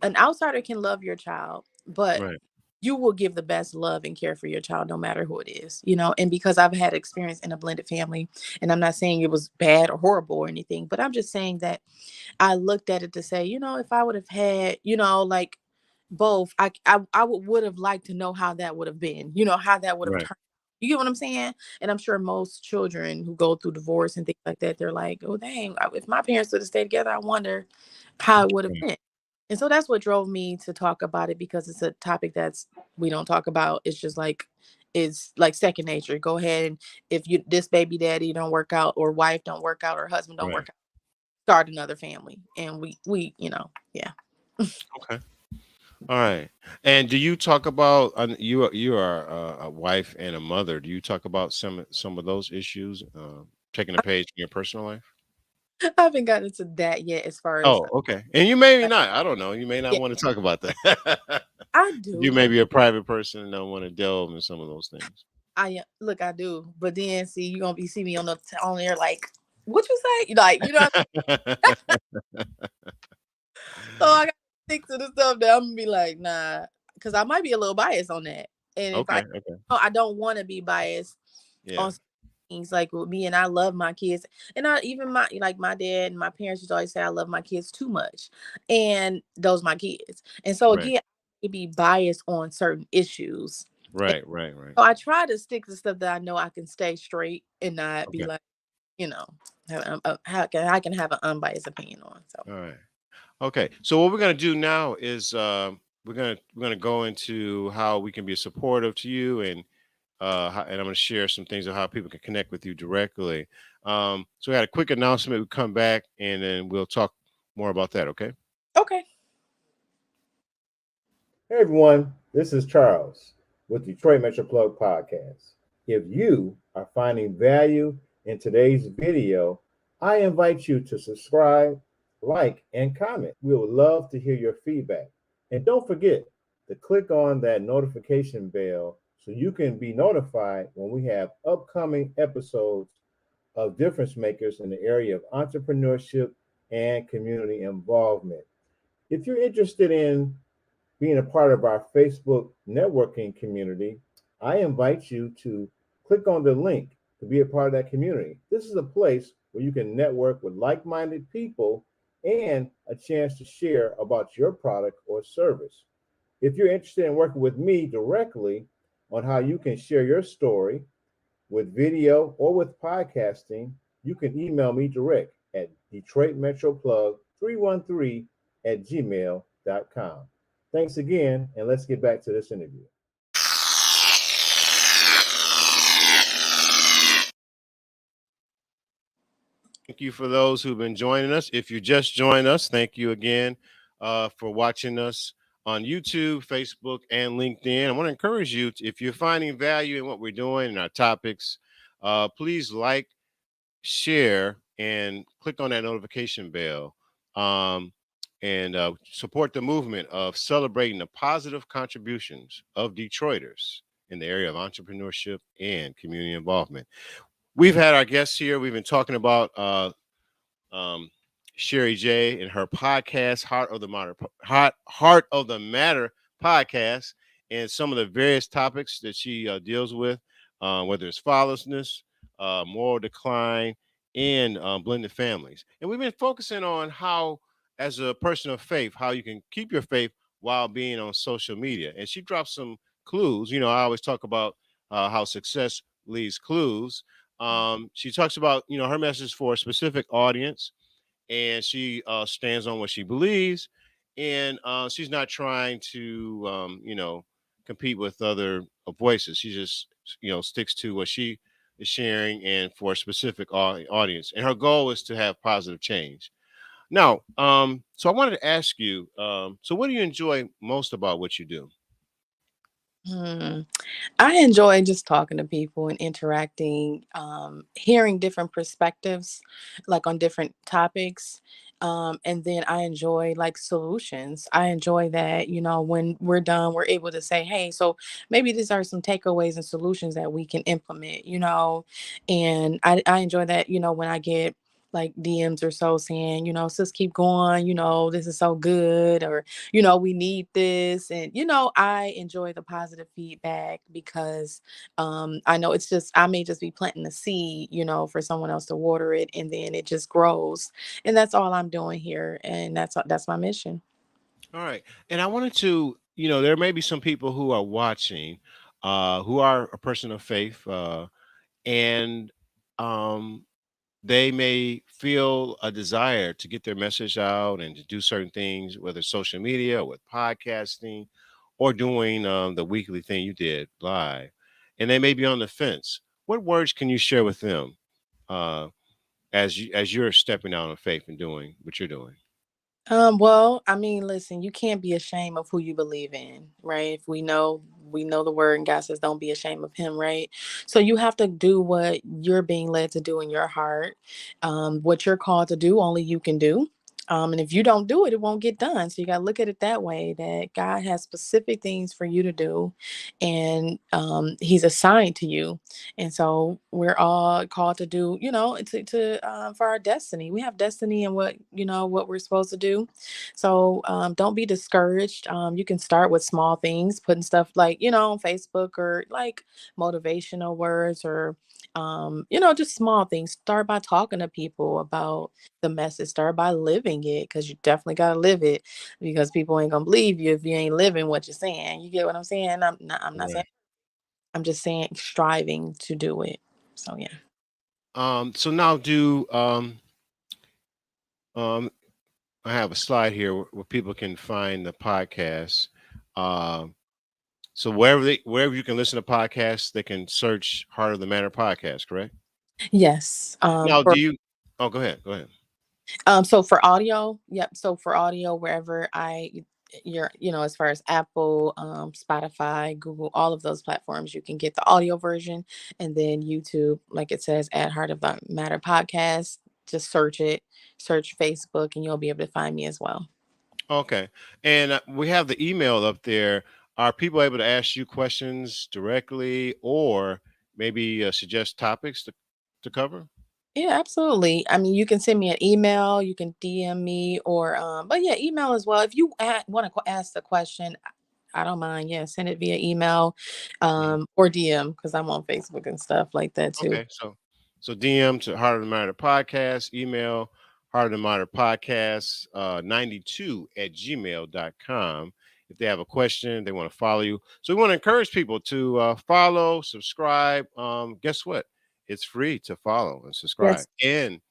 an outsider can love your child, but Right. you will give the best love and care for your child no matter who it is. And because I've had experience in a blended family, and I'm not saying it was bad or horrible or anything, but I'm just saying that I looked at it to say, if I would have had, like, both, I would have liked to know how that would have been, how that would have Right. turned. You get what I'm saying? And I'm sure most children who go through divorce and things like that, they're like, oh, dang, if my parents would have stayed together, I wonder how it would have Right. been. And so that's what drove me to talk about it, because it's a topic we don't talk about. It's just like, is like second nature. Go ahead, and if you this baby daddy don't work out, or wife don't work out, or husband don't Right. work out, start another family. And we yeah. Okay. All right. And do you talk about you are a wife and a mother? Do you talk about some of those issues, taking a page from your personal life? I haven't gotten to that yet as far as Oh, okay. And you may not. I don't know. You may not yeah, want to talk about that. I You do. may be a private person and don't want to delve in some of those things. Look, I do. But then see you gonna be see me on there like, what you say? Like, you know, so I gotta stick to the stuff that I'm gonna be like, nah, because I might be a little biased on that. And if Okay. Okay. I don't want to be biased Yeah. on things like with me, and I love my kids, and I even my like my dad and my parents used to always say I love my kids too much, and those my kids. And so Right. again, I may be biased on certain issues. And Right. Right. Right. so I try to stick to stuff that I know I can stay straight and not be Okay. like, you know, I can have an unbiased opinion on. So All right. Okay. So what we're gonna do now is we're gonna go into how we can be supportive to you, and and I'm gonna share some things of how people can connect with you directly. So we had a quick announcement. We come back and then we'll talk more about that. Okay. okay. Hey everyone, this is Charles with Detroit Metro Plug Podcast. If you are finding value in today's video, I invite you to subscribe, like, and comment. We would love to hear your feedback. And don't forget to click on that notification bell so you can be notified when we have upcoming episodes of difference makers in the area of entrepreneurship and community involvement. If you're interested in being a part of our Facebook networking community, I invite you to click on the link to be a part of that community. This is a place where you can network with like minded people and a chance to share about your product or service. If you're interested in working with me directly on how you can share your story with video or with podcasting, you can email me direct at DetroitMetroPlug313 at gmail.com. Thanks again, and let's get back to this interview. Thank you for those who've been joining us. If you just joined us, thank you again for watching us on YouTube, Facebook, and LinkedIn. I want to encourage you, if you're finding value in what we're doing and our topics, please like, share, and click on that notification bell. Um, and support the movement of celebrating the positive contributions of Detroiters in the area of entrepreneurship and community involvement. We've had our guests here. We've been talking about um, Sherry J and her podcast, Heart of the Matter podcast, and some of the various topics that she deals with, whether it's fatherlessness, moral decline, and blended families. And we've been focusing on how, as a person of faith, how you can keep your faith while being on social media. And she dropped some clues. You know, I always talk about how success leaves clues. She talks about, you know, her message for a specific audience, and she stands on what she believes, and she's not trying to, compete with other voices. She just, sticks to what she is sharing, and for a specific audience. And her goal is to have positive change. Now, so I wanted to ask you, so what do you enjoy most about what you do? Hmm. I enjoy just talking to people and interacting, hearing different perspectives, like on different topics. And then I enjoy like solutions. I enjoy that, when we're done, we're able to say, hey, so maybe these are some takeaways and solutions that we can implement, and I enjoy that, when I get like DMs or so saying, sis, keep going, this is so good, or we need this. And, I enjoy the positive feedback because I know it's just, I may just be planting a seed, for someone else to water it, and then it just grows. And that's all I'm doing here. And that's my mission. All right. And I wanted to, there may be some people who are watching, who are a person of faith, and um, they may feel a desire to get their message out and to do certain things, whether it's social media or with podcasting or doing the weekly thing you did live. and they may be on the fence. What words can you share with them uh, as you're stepping out on faith and doing what you're doing? Well, I mean, listen, you can't be ashamed of who you believe in, right? If we know the word and God says don't be ashamed of him, right? So you have to do what you're being led to do in your heart. What you're called to do, only you can do. And if you don't do it, it won't get done. So you got to look at it that way, that God has specific things for you to do, and he's assigned to you. And so we're all called to do, for our destiny. We have destiny in what we're supposed to do. So don't be discouraged. You can start with small things, putting stuff like, on Facebook, or like motivational words, or just small things. Start by talking to people about the message. Start by living it, because you definitely got to live it, because people ain't gonna believe you if you ain't living what you're saying. You get what I'm saying? I'm not saying, Right. I'm just saying striving to do it. So yeah. So now do um, I have a slide here where people can find the podcast. Um, so wherever you can listen to podcasts, they can search Heart of the Matter podcast, correct? Yes. Now, For do you? Oh, go ahead. Go ahead. so for audio, yep. So for audio, wherever as far as Apple, Spotify, Google, all of those platforms, you can get the audio version. And then YouTube, like it says, at Heart of the Matter podcast. Just search it, search Facebook, and you'll be able to find me as well. Okay. And we have the email up there. Are people able to ask you questions directly, or maybe suggest topics to cover? Yeah, absolutely. I mean, you can send me an email, you can DM me, or but yeah, email as well. If you want to ask the question, I don't mind. Yeah, send it via email, Mhm. or DM, because I'm on Facebook and stuff like that too. Okay. So DM to Heart of the Matter podcast, email Heart of the Matter podcast 92 at gmail.com. If they have a question, they want to follow you. So we want to encourage people to follow, subscribe. Guess what? It's free to follow and subscribe, Yes, and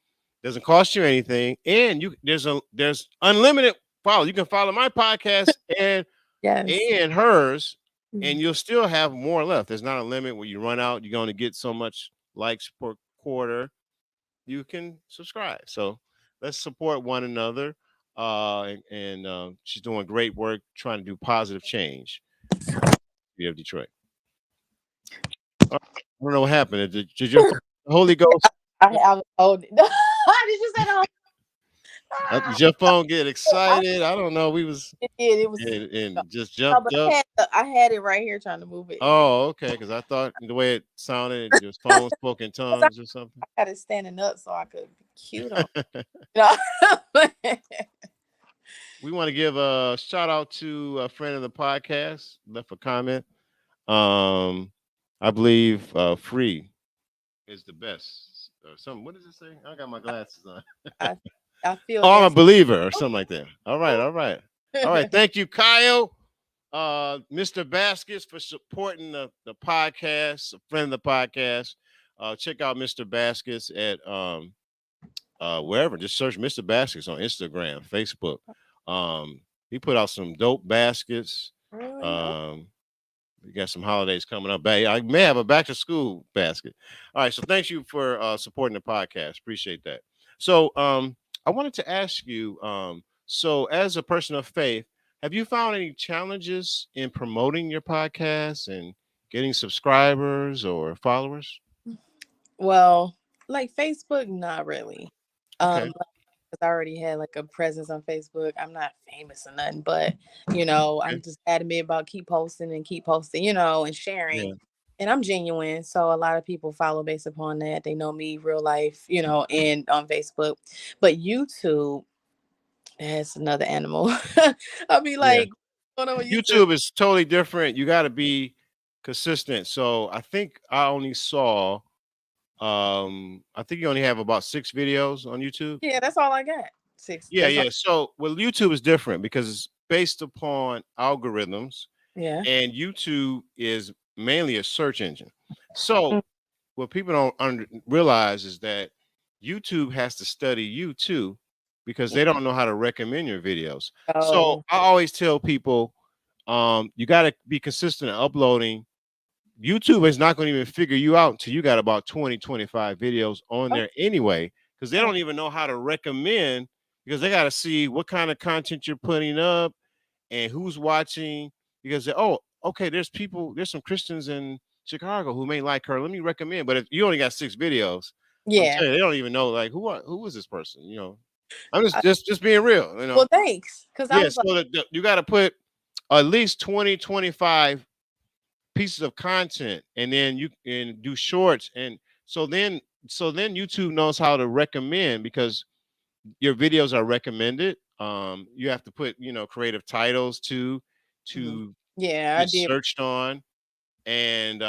doesn't cost you anything. And there's unlimited follow. You can follow my podcast yes, and hers, mm, and you'll still have more left. There's not a limit. When you run out, you're going to get so much likes per quarter. You can subscribe. So let's support one another. And she's doing great work trying to do positive change. We have Detroit. I don't know what happened. Did your the Holy Ghost? I was holding. Did you say no? Did your phone get I excited? I don't know. We was did. It was and just no, but jumped up. I had it right here trying to move it. Oh, okay. Because I thought the way it sounded, your phone spoke in Because I tongues or something. had it standing up so I could be cute on. You know? We want to give a shout out to a friend of the podcast, left a comment. Um, I believe free is the best or something. What does it say? I got my glasses on. I I feel Oh, I'm a that. believer or something like that. All right, all right. All right. Thank you, Kyle. Mr. Baskets for supporting the podcast, a friend of the podcast. Check out Mr. Baskets at wherever. Just search Mr. Baskets on Instagram, Facebook. He put out some dope baskets. Really? Oh, Um, we got some holidays coming up. I may have a back to school basket. All right. So thanks you for supporting the podcast. Appreciate that. So I wanted to ask you, so as a person of faith, have you found any challenges in promoting your podcast and getting subscribers or followers? well, like Facebook, not really. Okay. Like, 'cause I already had like a presence on Facebook. I'm not famous or nothing, but Okay. I'm just adamant about keep posting, and sharing. Yeah. And I'm genuine, so a lot of people follow based upon that. They know me real life, and on Facebook. But YouTube, that's another animal. I'll be Yeah. like, going on YouTube. YouTube is totally different. You got to be consistent. So I think I only saw I think you only have about 6 videos on YouTube. Yeah, that's all I got. Six. Yeah, That's all. yeah. So well, YouTube is different because it's based upon algorithms, Yeah. and YouTube is mainly a search engine. So Mm. what people don't realize is that YouTube has to study you too, because they don't know how to recommend your videos. So Oh, I always tell people, you got to be consistent in uploading YouTube is not going to even figure you out until you got about 20, 25 videos on Oh, there anyway, because they right. don't even know how to recommend, because they got to see what kind of content you're putting up and who's watching. Because oh, okay, there's some Christians in Chicago who may like her. Let me recommend. But if you only got 6 videos, I'm Yeah. telling you, they don't even know like who is this person. I'm I, just being real. well, thanks. Because I Yeah. was like, So you got to put at least 20, 25 pieces of content, and then you can do shorts, and so then YouTube knows how to recommend, because your videos are recommended. You have to put creative titles mhm. to Yeah, I get did. searched on, and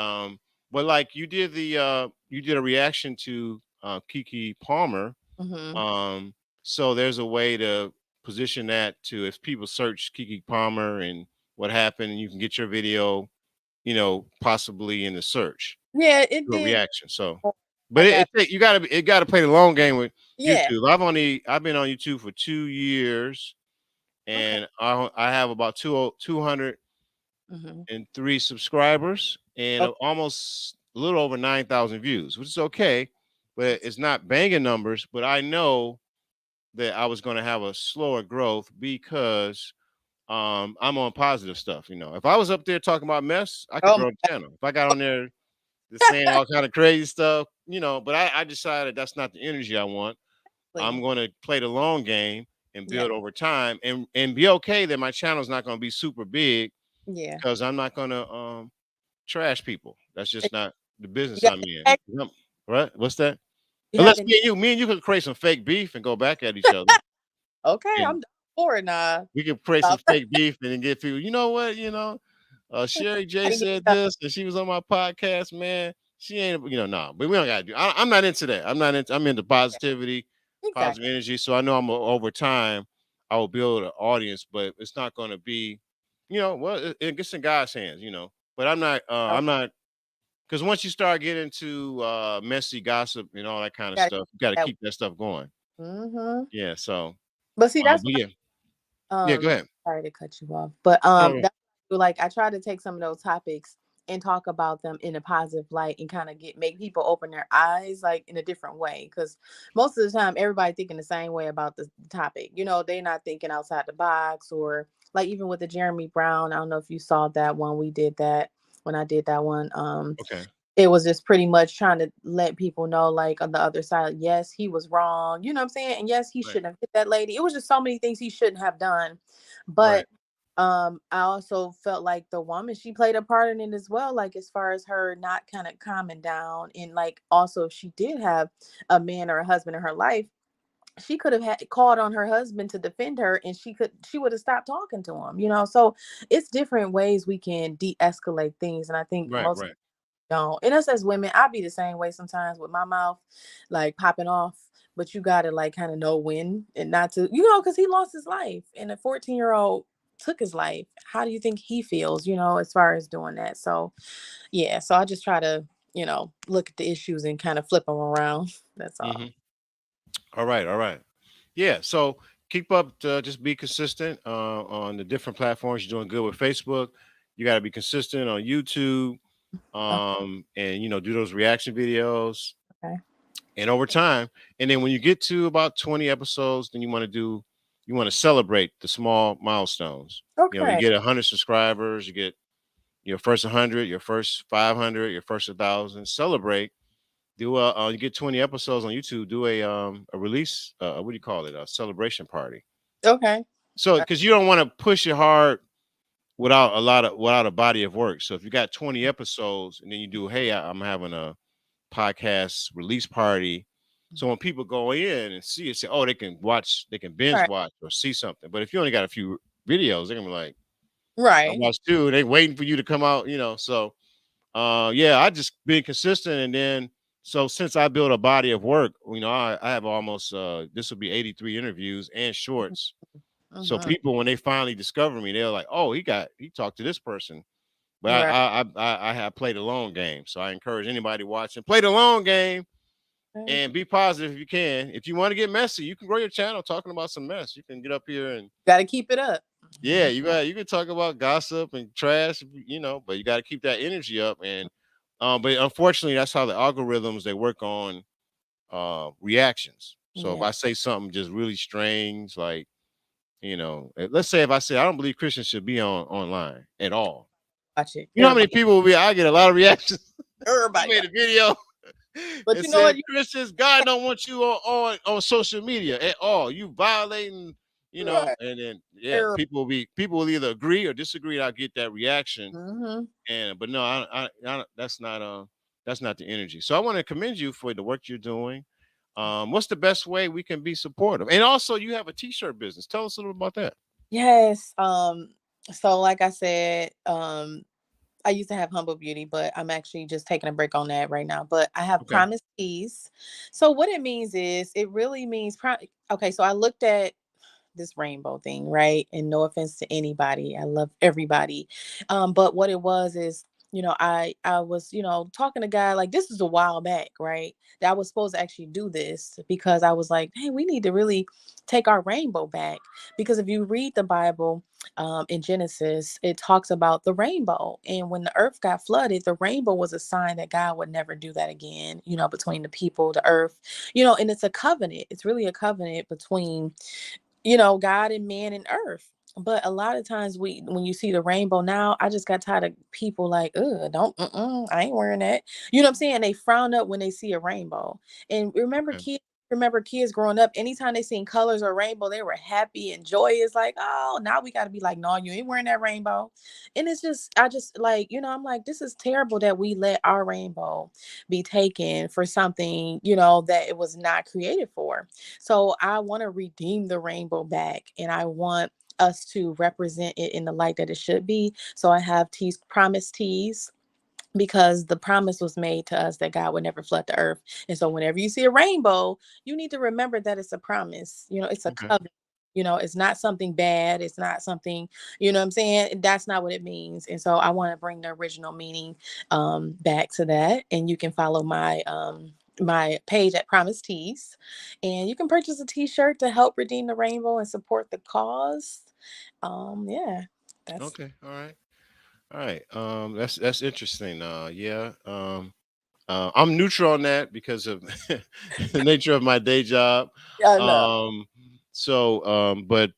but like you did a reaction to Kiki Palmer. Hmm. So there's a way to position that to, if people search Kiki Palmer and what happened, you can get your video possibly in the search, Yeah, it do a did. reaction. So, I but got. you gotta play the long game with Yeah. YouTube. I've been on YouTube for 2 years, Okay. and I have about 203 Hmm. subscribers, and Okay. almost a little over 9,000 views, which is okay, but That's it's not banging numbers. But I know that I was going to have a slower growth because I'm on positive stuff. If I was up there talking about mess, I could oh grow a channel. If I got on there just saying all kind of crazy stuff, but I decided that's not the energy I want. I'm my. going to play the long game and Yeah. build over time, and be okay that my channel's not going to be super big, Yeah. because I'm not going to trash people. That's just not the You business got I'm the in. next- Right? What's that? you have Unless the me and you could create some fake beef and go back at each other, okay. and I'm down for it now. we could create some fake beef and then get people. You know what? Sherry J Fighting each said other. this, and she was on my podcast. Man, she ain't. Nah. But we don't gotta do. I'm not into that. I'm into positivity, Exactly. positive energy. So I know over time I will build an audience, but it's not going to be, well, it gets in God's hands. But I'm not. Oh, I'm not. Because once you start getting into messy gossip and all that kind of got stuff, you got to that. keep that stuff going. Mm-hmm. Yeah. So, But see, that's but yeah, yeah. Go um ahead. sorry to cut you off, but Oh, that's like I try to take some of those topics and talk about them in a positive light and kind of make people open their eyes like in a different way, because most of the time everybody thinking the same way about the topic. They're not thinking outside the box, or like even with the Jeremy Brown, I don't know if you saw that one. We did that when I did that one. okay. It was just pretty much trying to let people know, like, on the other side, yes, he was wrong, you know what I'm saying? And yes, he Right. shouldn't have hit that lady. It was just so many things he shouldn't have done. Right. But I also felt like the woman, she played a part in it as well, like as far as her not kind of calming down. And like also, if she did have a man or a husband in her life, she could have called on her husband to defend her, and she would have stopped talking to him. So it's different ways we can de-escalate things. And I think Right. most Right. don't. And us as women, I be the same way sometimes with my mouth, like popping off. But you gotta like kind of know when and not to, because he lost his life and a 14-year-old took his life. How do you think he feels, as far as doing that? So yeah, so I just try to, look at the issues and kind of flip them around. That's all. Hmm. All right. All right. Yeah. So keep up. Just be consistent on the different platforms. You're doing good with Facebook. You got to be consistent on YouTube. Oh, And do those reaction videos. okay. And over time, and then when you get to about 20 episodes, then you want to celebrate the small milestones. You Okay. get 100 subscribers, you get your first 100, your first 500, your first 1,000. Celebrate. You get 20 episodes on YouTube. Do a release. What do you call it? A celebration party. Okay. So because you don't want to push it hard without a body of work. So if you got 20 episodes and then you do, hey, I'm having a podcast release party. So when people go in and see it, say, oh, they can binge Right. watch or see something. But if you only got a few videos, they're gonna be like, I Right. watched two, they waiting for you to come out. So yeah, I just been consistent. And then so since I built a body of work, I have almost this will be 83 interviews and shorts. So Mm-hmm. people, when they finally discover me, they're like, oh, he talked to this person. But Right. I have played a long game. So I encourage anybody watching, play the long game and be positive if you can. If you want to get messy, you can grow your channel talking about some mess. You can get up here and Got to keep it up. Yeah, you can talk about gossip and trash, but you got to keep that energy up. And but unfortunately, that's how the algorithms they work on reactions. So if Yeah. I say something just really strange, like let's say if I say I don't believe Christians should be on online at all. Watch it. You know how many people will be? I get a lot of reactions. I Everybody made watch. a video But and you know what? said Christians, God don't want you on social media at all. You violating, Right. and then Everybody. people will either agree or disagree. I get that reaction, Mm-hmm. and but no, that's not the energy. So I want to commend you for the work you're doing. What's the best way we can be supportive? And also, you have a t-shirt business. Tell us a little about that. Yes. So like I said, I used to have Humble Beauty, but I'm actually just taking a break on that right now. But I have Okay. Promise Teas. So what it means is it really means okay, so I looked at this rainbow thing, right? And no offense to anybody. I love everybody. But what it was is, I was, talking to God, like this is a while back, right? That I was supposed to actually do this because I was like, hey, we need to really take our rainbow back. Because if you read the Bible, in Genesis, it talks about the rainbow. And when the earth got flooded, the rainbow was a sign that God would never do that again, between the people, the earth, and it's a covenant. It's really a covenant between God and man and earth. But a lot of times when you see the rainbow now, I just got tired of people like, don't, I ain't wearing that. You know what I'm saying? They frown up when they see a rainbow. And Okay. remember kids growing up, anytime they seen colors or rainbow, they were happy and joyous. Like, oh, now we got to be like, no, you ain't wearing that rainbow. And it's just, I just like, I'm like, this is terrible that we let our rainbow be taken for something, that it was not created for. So I want to redeem the rainbow back, and I want us to represent it in the light that it should be. So I have teas, promise teas, because the promise was made to us that God would never flood the earth. And so whenever you see a rainbow, you need to remember that it's a promise. It's a Okay. covenant. It's not something bad. It's not something, what I'm saying? That's not what it means. And so I want to bring the original meaning back to that. And you can follow my page at Promise Tees, and you can purchase a t-shirt to help redeem the rainbow and support the cause. Yeah, that's Okay. All right. All right. That's interesting. Yeah. I'm neutral on that because of the nature of my day job. yeah, no. Um, but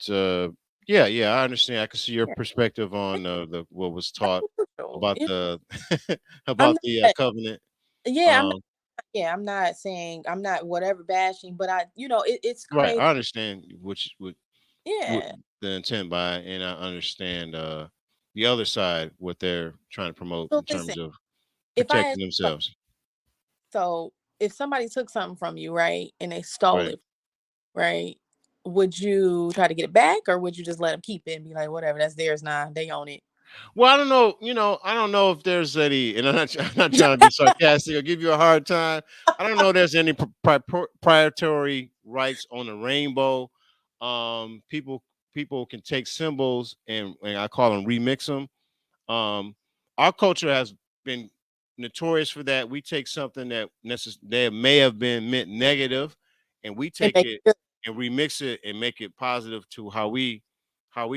yeah, I understand. I can see your Yeah, perspective it's on the what was taught neutral. about the I'm about the not. covenant. Yeah, I'm not. Um, Yeah, I'm not saying I'm not whatever bashing, but it's right. crazy. I understand what Yeah. the intent by, and I understand the other side what they're trying to promote So in listen, terms of if I protecting themselves. so if somebody took something from you, right, and they stole Right. it, right, would you try to get it back, or would you just let them keep it and be like, whatever, that's theirs now, they own it? Well, I don't know. I don't know if there's any, and I'm not trying to be sarcastic or give you a hard time. I don't know if there's any proprietary rights on the rainbow. People can take symbols and I call them remix them. Our culture has been notorious for that. We take something that may have been meant negative, and we And take make it it and remix it and make it positive to how we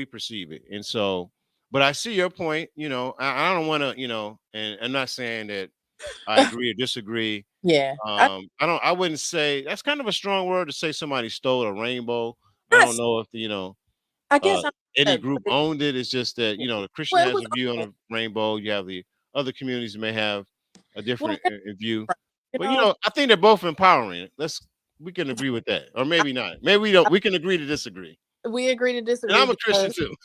perceive it. And so, but I see your point. I don't want to, and I'm not saying that I good. agree or disagree. Yeah. I wouldn't say that's kind of a strong word to say somebody stole a rainbow. I don't Yes, know if I uh, guess I'm any gonna group put it. owned it. It's just that Yeah. the Christian Well, it has was a view on open. the rainbow. You have the other communities that may have a Well, different where view. from? You But know, I think they're both empowering. We can agree with that, or I, maybe not. Maybe we don't. I, We can agree to disagree. we agree to And disagree I'm a Christian because too.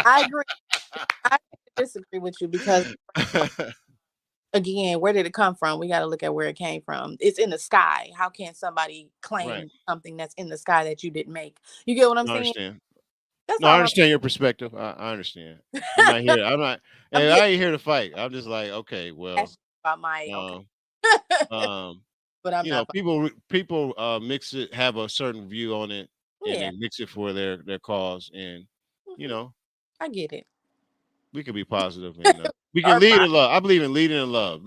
I agree. I disagree with you because again, where did it come from? We got to look at where it came from. It's in the sky. How can somebody Right. claim something that's in the sky that you didn't make? You get what I'm I saying? understand. That's No, I all I'm. understand your perspective. I understand. I'm not here. I'm not. I'm And getting I ain't here to fight. I'm just like, okay, well, passionate about my okay, um, um, but I'm not. people mix it, have a certain view on it, and they Yeah, mix it for their cause, and you mhm, know I get it. we can be positive and we can Or lead fine. in love. I believe in leading in love.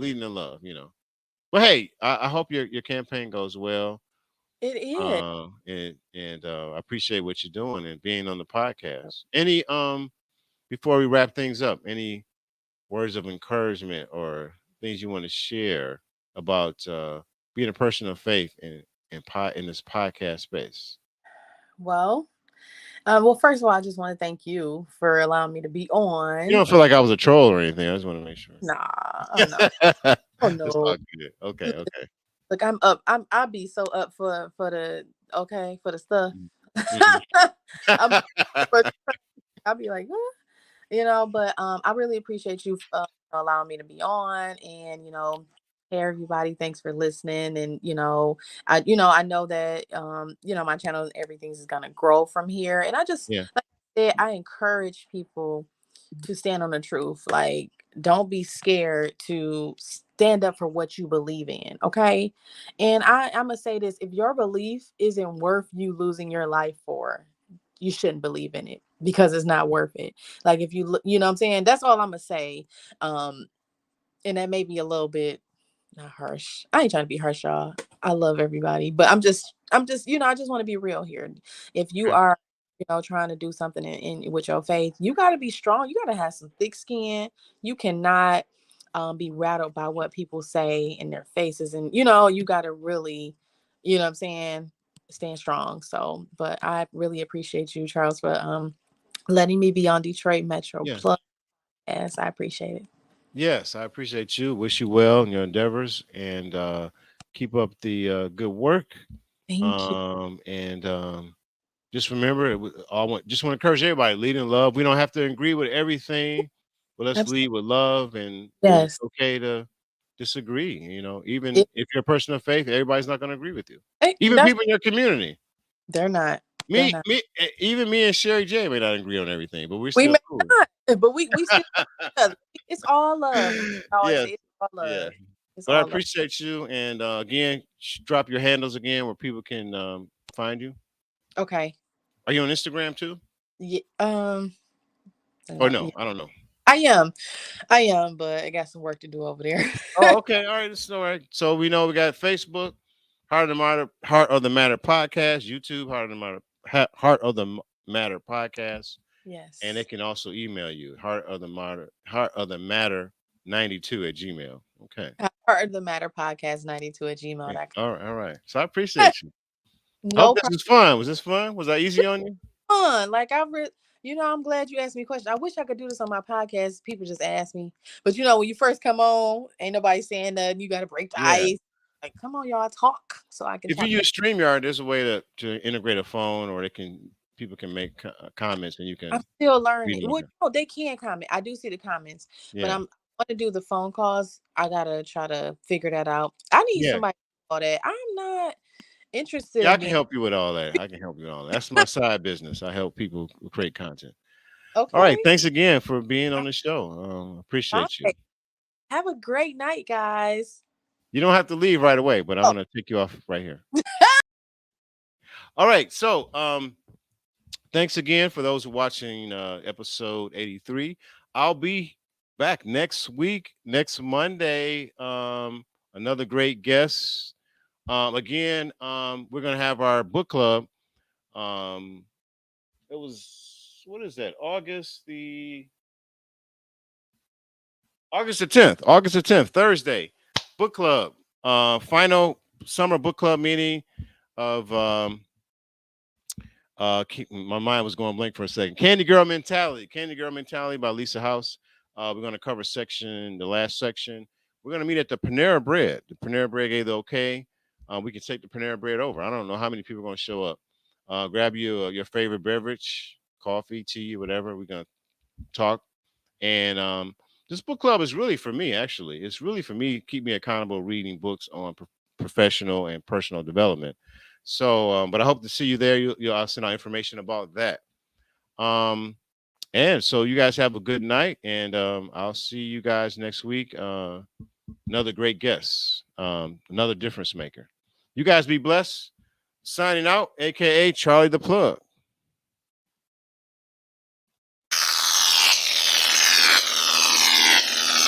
But hey, I hope your campaign goes well. It is. And I appreciate what you're doing and being on the podcast. Any before we wrap things up, any words of encouragement or things you want to share about being a person of faith in this podcast space? Well, well, first of all, I just want to thank you for allowing me to be You on. don't feel like I was a troll or anything. I just want to make sure. Nah, oh no, oh It's no. all good. Okay, okay. Look, I'm up. I'll be so up for the okay for the stuff. Mhm. I'm for, I'll be like, "Huh?" But I really appreciate you allowing me to be on, and hey everybody, thanks for listening. And I know that my channel and everything is gonna grow from here, and I just Yeah, like I said, I encourage people to stand on the truth. Like, don't be scared to stand up for what you believe in. Okay. And I'm gonna say this: if your belief isn't worth you losing your life for, you shouldn't believe in it, because it's not worth it. Like, if you know what I'm saying, that's all I'm gonna say. um and that may be a little bit not harsh. I ain't trying to be harsh, y'all. I love everybody, but I'm just I just want to be real here. If you okay. are trying to do something in with your faith, you got to be strong. You got to have some thick skin. You cannot be rattled by what people say in their faces, and you got to really, what I'm saying, stand strong. So, but I really appreciate you, Charles, for letting me be on Detroit Metro Yeah. Plus. Yes, I appreciate it. Yes, I appreciate you. Wish you well in your endeavors and keep up the good work. Thank you. And just remember, just want to encourage everybody: lead in love. We don't have to agree with everything, but let's Absolutely. lead with love, and it's Yes. okay to disagree. Even if you're a person of faith, everybody's not going to agree with you. Even That's people in your community. they're not. They're Me, not. me, even me and Sherry J may not agree on everything, but we're We still may cool. not, but we still love each other. It's all love. I always Yes, say it's all yeah. love. It's But I all love. appreciate you, and again, drop your handles again where people can find you. Okay. Are you on Instagram too? Yeah. Or Yeah. no? I don't know. I am. I am, but I got some work to do over there. Oh, okay. All right. It's all right. So we know we got Facebook, Heart of the Matter podcast, YouTube, Heart of the Matter podcast, and they Yes. can also email you Heart of the Matter 92 at Gmail. Okay. Part of the Matter podcast 92 at Okay. gmail.com. All right. All right. So I appreciate you. Hope No this problem. was fun. Was this fun? Was that easy on you? Fun. Like, I'm glad you asked me a question. I wish I could do this on my podcast. People just ask me. But when you first come on, ain't nobody saying nothing. You gotta break the Yeah. ice. Like, come on, y'all, talk so I can If you talk back. use StreamYard, there's a way to integrate a phone, or people can make comments and you I'm can still read learning. them on Well, there. no, they can comment. I do see the comments, but Yeah. I want to do the phone calls. I gotta try to figure that out. I need Yeah. somebody to do all that. I'm not interested Yeah, I in can being help you with all that. I can help you with all that. That's my side business. I help people create content. All right. okay. Thanks again for being on the show. All Appreciate you. right. Have a great night, guys. You don't have to leave right away, but I'm Oh, gonna take you off right here. All right. So thanks again for those watching episode 83. I'll be back next week, next Monday. Another great guest. Again, we're gonna have our book club. Um, it was what is that? August the 10th. August the 10th, Thursday. Book club. Final summer book club meeting of my mind was going blank for a second. Candy Girl Mentality. Candy Girl Mentality by Lisa House. We're going to cover the last section. We're going to meet at the Panera Bread. The Panera Bread gave the okay. We can take the Panera Bread over. I don't know how many people are going to show up. Grab you your favorite beverage, coffee, tea, whatever. We're going to talk. And this book club is really for me, actually. It's really for me, keep me accountable reading books on professional and personal development. So, but I hope to see you there. I'll send out information about that. And so you guys have a good night, and I'll see you guys next week. Another great guest, another difference maker. You guys be blessed. Signing out, aka Charlie the Plug.